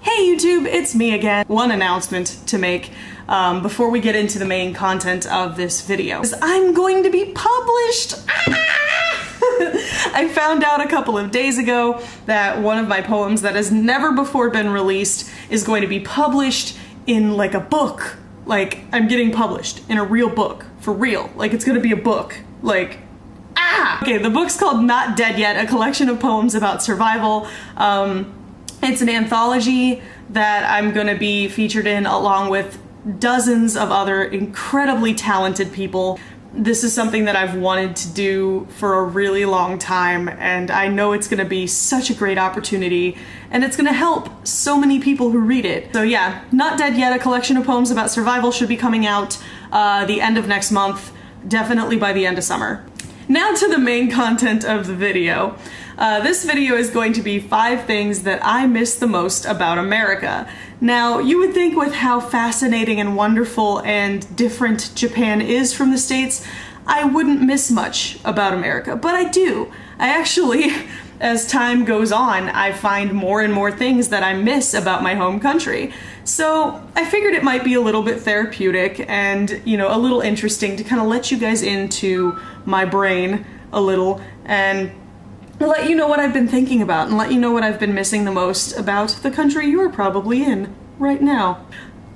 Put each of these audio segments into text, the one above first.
Hey YouTube, it's me again. One announcement to make before we get into the main content of this video. I'm going to be published! I found out a couple of days ago that one of my poems that has never before been released is going to be published in like a book. Like, I'm getting published in a real book. For real. Like, it's gonna be a book. Like, Okay, the book's called Not Dead Yet, a collection of poems about survival. It's an anthology that I'm gonna be featured in along with dozens of other incredibly talented people. This is something that I've wanted to do for a really long time, and I know it's gonna be such a great opportunity, and it's gonna help so many people who read it. So yeah, Not Dead Yet, a collection of poems about survival, should be coming out the end of next month, definitely by the end of summer. Now to the main content of the video. This video is going to be 5 things that I miss the most about America. Now, you would think with how fascinating and wonderful and different Japan is from the States, I wouldn't miss much about America, but I do. I actually, as time goes on, I find more and more things that I miss about my home country. So I figured it might be a little bit therapeutic and, you know, a little interesting to kind of let you guys into my brain a little and let you know what I've been thinking about and let you know what I've been missing the most about the country you're probably in right now.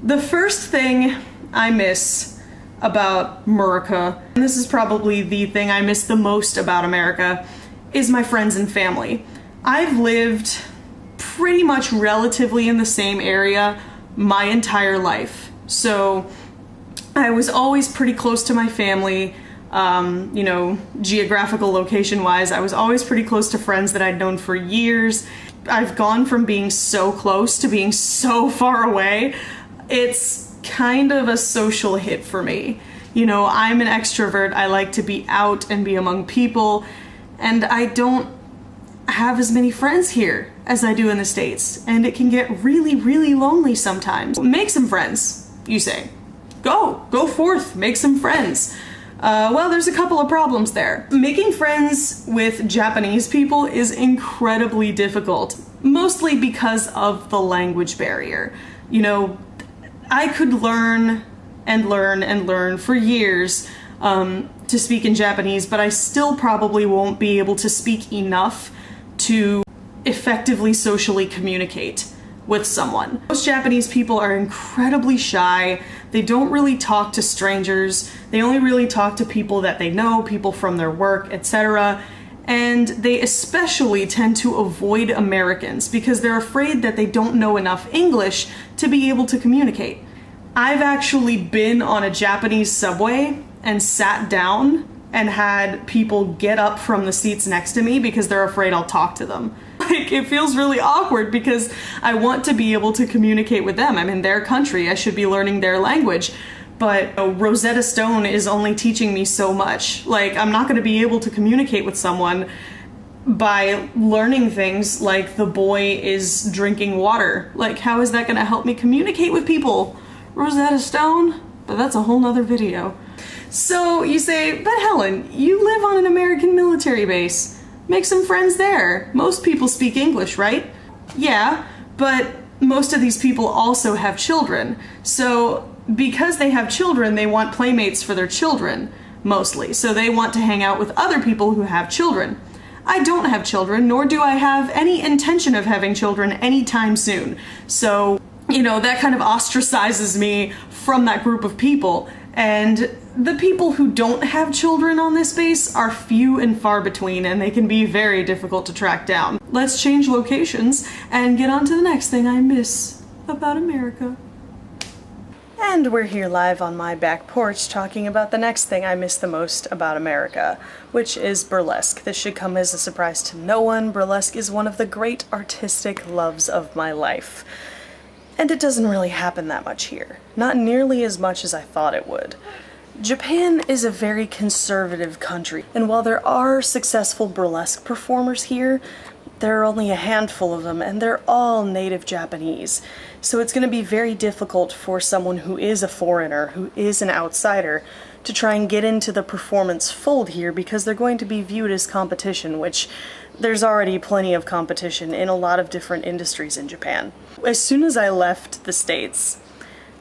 The first thing I miss about Murica, and this is probably the thing I miss the most about America, is my friends and family. I've lived pretty much relatively in the same area my entire life. So I was always pretty close to my family. You know, geographical location wise, I was always pretty close to friends that I'd known for years. I've gone from being so close to being so far away. It's kind of a social hit for me. You know, I'm an extrovert. I like to be out and be among people, and I don't have as many friends here as I do in the States, and it can get really, really lonely sometimes. Make some friends, you say. Go forth, make some friends. Well, there's a couple of problems there. Making friends with Japanese people is incredibly difficult, mostly because of the language barrier. You know, I could learn and learn and learn for years to speak in Japanese, but I still probably won't be able to speak enough to effectively socially communicate with someone. Most Japanese people are incredibly shy. They don't really talk to strangers. They only really talk to people that they know, people from their work, etc. And they especially tend to avoid Americans because they're afraid that they don't know enough English to be able to communicate. I've actually been on a Japanese subway and sat down and had people get up from the seats next to me because they're afraid I'll talk to them. Like, it feels really awkward because I want to be able to communicate with them. I'm in their country, I should be learning their language. But Rosetta Stone is only teaching me so much. Like, I'm not gonna be able to communicate with someone by learning things like the boy is drinking water. Like, how is that gonna help me communicate with people? Rosetta Stone? But that's a whole nother video. So you say, but Helen, you live on an American military base. Make some friends there. Most people speak English, right? Yeah, but most of these people also have children. So because they have children, they want playmates for their children, mostly. So they want to hang out with other people who have children. I don't have children, nor do I have any intention of having children anytime soon. So, you know, that kind of ostracizes me from that group of people. And the people who don't have children on this base are few and far between, and they can be very difficult to track down. Let's change locations and get on to the next thing I miss about America. And we're here live on my back porch talking about the next thing I miss the most about America, which is burlesque. This should come as a surprise to no one. Burlesque is one of the great artistic loves of my life. And it doesn't really happen that much here. Not nearly as much as I thought it would. Japan is a very conservative country, and while there are successful burlesque performers here, there are only a handful of them, and they're all native Japanese. So it's going to be very difficult for someone who is a foreigner, who is an outsider, to try and get into the performance fold here because they're going to be viewed as competition, which there's already plenty of competition in a lot of different industries in Japan. As soon as I left the States,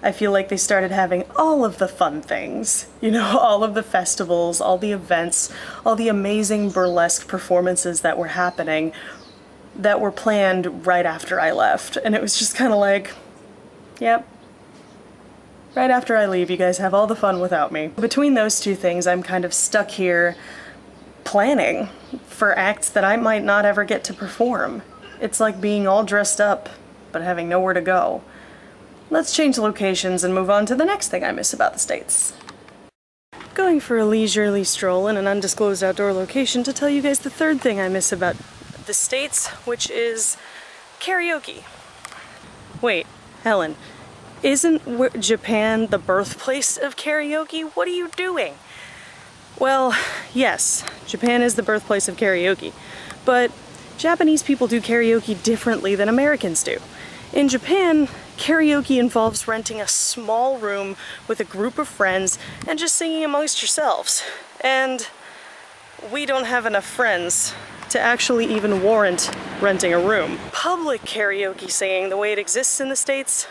I feel like they started having all of the fun things. You know, all of the festivals, all the events, all the amazing burlesque performances that were happening that were planned right after I left. And it was just kind of like, yep. Right after I leave, you guys have all the fun without me. Between those two things, I'm kind of stuck here planning for acts that I might not ever get to perform. It's like being all dressed up, but having nowhere to go. Let's change locations and move on to the next thing I miss about the States. Going for a leisurely stroll in an undisclosed outdoor location to tell you guys the third thing I miss about the States, which is karaoke. Wait, Helen. Isn't Japan the birthplace of karaoke? What are you doing? Well, yes, Japan is the birthplace of karaoke, but Japanese people do karaoke differently than Americans do. In Japan, karaoke involves renting a small room with a group of friends and just singing amongst yourselves. And we don't have enough friends to actually even warrant renting a room. Public karaoke singing, the way it exists in the States,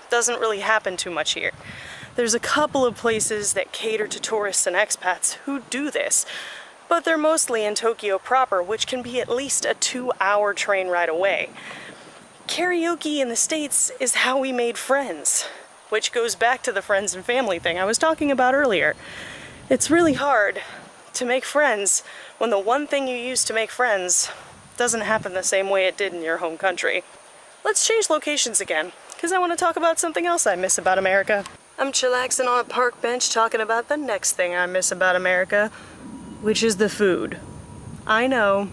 doesn't really happen too much here. There's a couple of places that cater to tourists and expats who do this, but they're mostly in Tokyo proper, which can be at least a 2-hour train ride away. Karaoke in the States is how we made friends, which goes back to the friends and family thing I was talking about earlier. It's really hard to make friends when the one thing you use to make friends doesn't happen the same way it did in your home country. Let's change locations again, because I want to talk about something else I miss about America. I'm chillaxing on a park bench talking about the next thing I miss about America, which is the food. I know.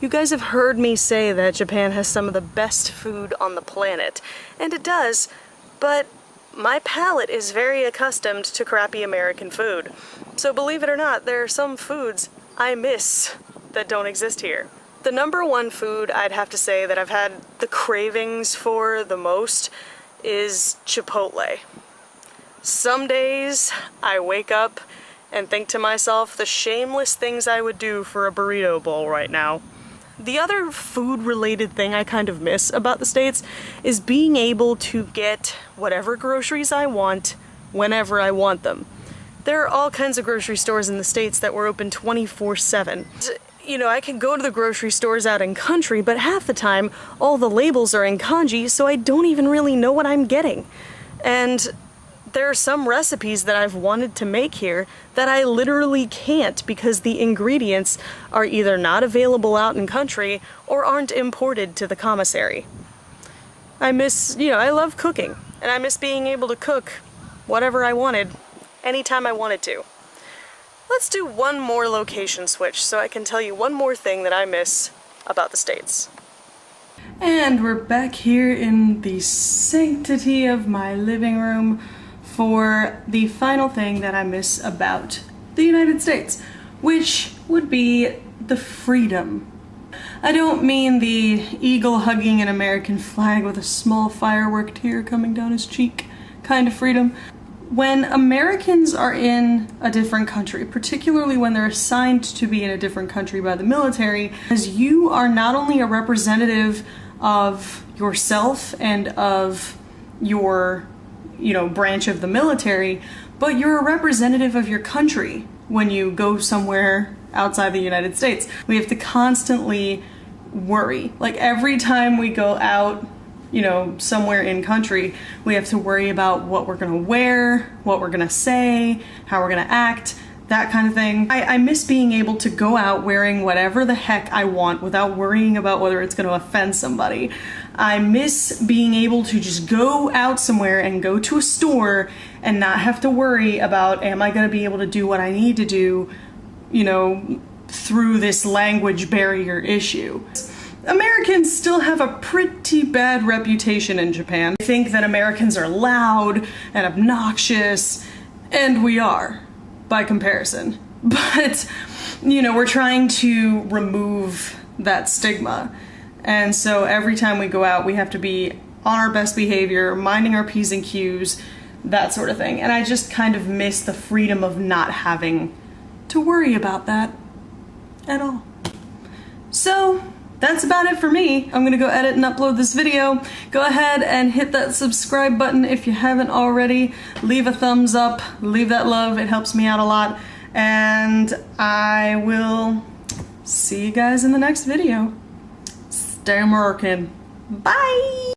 You guys have heard me say that Japan has some of the best food on the planet, and it does, but my palate is very accustomed to crappy American food. So believe it or not, there are some foods I miss that don't exist here. The number one food I'd have to say that I've had the cravings for the most is Chipotle. Some days I wake up and think to myself the shameless things I would do for a burrito bowl right now. The other food-related thing I kind of miss about the States is being able to get whatever groceries I want whenever I want them. There are all kinds of grocery stores in the States that were open 24/7. You know, I can go to the grocery stores out in country, but half the time, all the labels are in kanji, so I don't even really know what I'm getting. And there are some recipes that I've wanted to make here that I literally can't because the ingredients are either not available out in country or aren't imported to the commissary. I love cooking, and I miss being able to cook whatever I wanted, anytime I wanted to. Let's do one more location switch so I can tell you one more thing that I miss about the States. And we're back here in the sanctity of my living room for the final thing that I miss about the United States, which would be the freedom. I don't mean the eagle hugging an American flag with a small firework tear coming down his cheek kind of freedom. When Americans are in a different country, particularly when they're assigned to be in a different country by the military, as you are not only a representative of yourself and of your, branch of the military, but you're a representative of your country when you go somewhere outside the United States. We have to constantly worry. Like every time we go out, somewhere in country, we have to worry about what we're gonna wear, what we're gonna say, how we're gonna act, that kind of thing. I miss being able to go out wearing whatever the heck I want without worrying about whether it's gonna offend somebody. I miss being able to just go out somewhere and go to a store and not have to worry about, am I gonna be able to do what I need to do, through this language barrier issue. Americans still have a pretty bad reputation in Japan. I think that Americans are loud and obnoxious, and we are, by comparison. But, we're trying to remove that stigma. And so every time we go out, we have to be on our best behavior, minding our P's and Q's, that sort of thing. And I just kind of miss the freedom of not having to worry about that at all. So that's about it for me. I'm gonna go edit and upload this video. Go ahead and hit that subscribe button if you haven't already. Leave a thumbs up, leave that love, it helps me out a lot. And I will see you guys in the next video. Stay American. Bye!